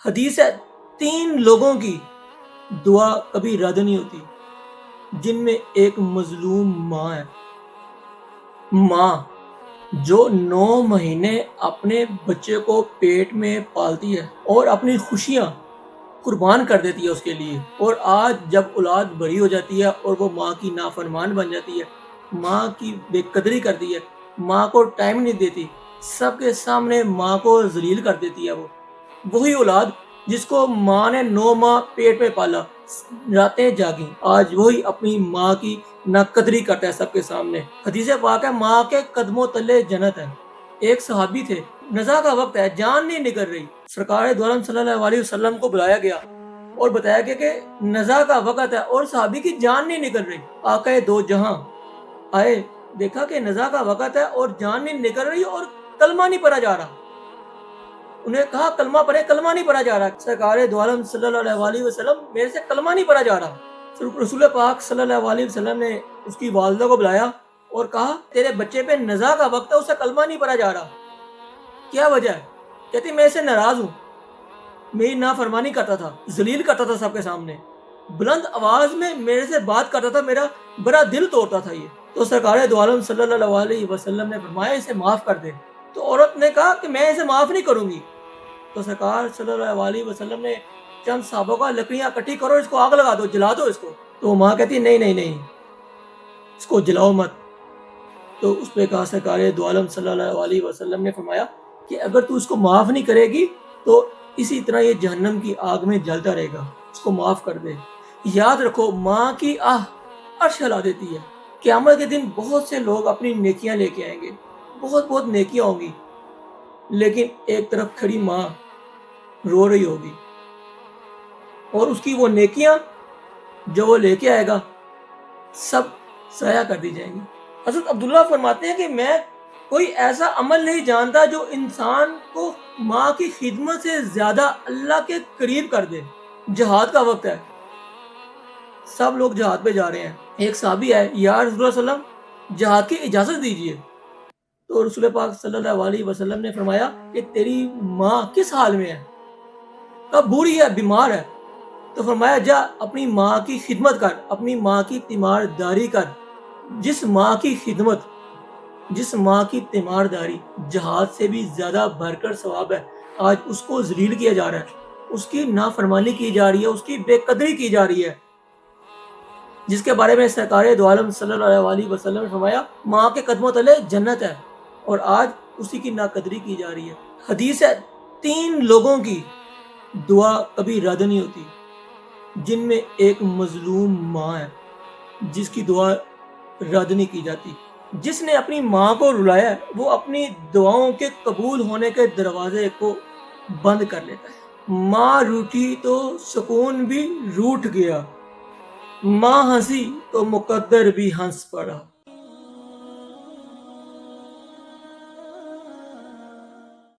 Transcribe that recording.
حدیث ہے، 3 لوگوں کی دعا کبھی رد نہیں ہوتی، جن میں ایک مظلوم ماں ہے۔ ماں جو 9 مہینے اپنے بچے کو پیٹ میں پالتی ہے اور اپنی خوشیاں قربان کر دیتی ہے اس کے لیے، اور آج جب اولاد بڑی ہو جاتی ہے اور وہ ماں کی نافرمان بن جاتی ہے، ماں کی بے قدری کرتی ہے، ماں کو ٹائم نہیں دیتی، سب کے سامنے ماں کو ذلیل کر دیتی ہے، وہی اولاد جس کو ماں نے 9 ماہ پیٹ میں پالا، راتیں جاگیں، آج وہی اپنی ماں کی ناقدری کرتا ہے سب کے سامنے۔ حدیث پاک ہے، ماں کے قدموں تلے جنت ہے۔ ایک صحابی تھے، نزا کا وقت ہے، جان نہیں نکل رہی، سرکار دو عالم صلی اللہ علیہ وسلم کو بلایا گیا اور بتایا گیا کہ نزا کا وقت ہے اور صحابی کی جان نہیں نکل رہی۔ آقا دو جہاں آئے، دیکھا کہ نزا کا وقت ہے اور جان نہیں نکل رہی اور کلمہ نہیں پڑھا جا رہا۔ انہیں کہا کلمہ پڑھے، کلمہ نہیں پڑھا جا رہا۔ سرکار دو عالم صلی اللہ علیہ وسلم، میرے سے کلمہ نہیں پڑھا جا رہا۔ رسول پاک صلی اللہ علیہ وسلم نے اس کی والدہ کو بلایا اور کہا تیرے بچے پہ نزا کا وقت ہے، اسے کلمہ نہیں پڑھا جا رہا، کیا وجہ ہے؟ کہتی میں اسے ناراض ہوں، میری نافرمانی کرتا تھا، ذلیل کرتا تھا سب کے سامنے، بلند آواز میں میرے سے بات کرتا تھا، میرا بڑا دل توڑتا تھا یہ۔ تو سرکار دو عالم صلی اللہ علیہ وسلم نے فرمایا اسے معاف کر دے۔ تو عورت نے کہا کہ میں اسے معاف نہیں کروں گی۔ تو سرکار صلی اللہ علیہ وسلم نے چند صحابوں کا لکڑیاں اکٹھی کرو، اس کو آگ لگا دو، جلا دو اس کو۔ تو ماں کہتی نہیں نہیں نہیں، اس کو جلاؤ مت۔ تو اس پہ کہا سرکار دو عالم صلی اللہ علیہ وسلم نے فرمایا کہ اگر تو اس کو معاف نہیں کرے گی تو اسی طرح یہ جہنم کی آگ میں جلتا رہے گا، اس کو معاف کر دے۔ یاد رکھو، ماں کی آہ عرش ہلا دیتی ہے۔ قیامت کے دن بہت سے لوگ اپنی نیکیاں لے کے آئیں گے، بہت نیکیاں ہوں گی، لیکن ایک طرف کھڑی ماں رو رہی ہوگی اور اس کی وہ نیکیاں جو وہ لے کے آئے گا سب ضائع کر دی جائیں گی۔ حضرت عبداللہ فرماتے ہیں کہ میں کوئی ایسا عمل نہیں جانتا جو انسان کو ماں کی خدمت سے زیادہ اللہ کے قریب کر دے۔ جہاد کا وقت ہے، سب لوگ جہاد پہ جا رہے ہیں، ایک صحابی ہے، یا رسول اللہ صلی اللہ علیہ وسلم جہاد کی اجازت دیجیے۔ تو رسول پاک صلی اللہ علیہ وسلم نے فرمایا کہ تیری ماں کس حال میں ہے؟ کب بوڑھی ہے، بیمار ہے؟ تو فرمایا جا اپنی ماں کی خدمت کر، اپنی ماں کی تیمارداری کر۔ جس ماں کی خدمت، جس ماں کی تیمارداری جہاد سے بھی زیادہ بڑھ کر ثواب ہے، آج اس کو ذلیل کیا جا رہا ہے، اس کی نافرمانی کی جا رہی ہے، اس کی بے قدری کی جا رہی ہے، جس کے بارے میں سرکار دو عالم صلی اللہ علیہ وسلم نے فرمایا ماں کے قدموں تلے جنت ہے، اور آج اسی کی ناقدری کی جا رہی ہے۔ حدیث ہے، 3 لوگوں کی دعا کبھی رد نہیں ہوتی، جن میں ایک مظلوم ماں ہے جس کی دعا رد نہیں کی جاتی۔ جس نے اپنی ماں کو رلایا ہے وہ اپنی دعاؤں کے قبول ہونے کے دروازے کو بند کر لیتا ہے۔ ماں روٹھی تو سکون بھی روٹھ گیا، ماں ہنسی تو مقدر بھی ہنس پڑا۔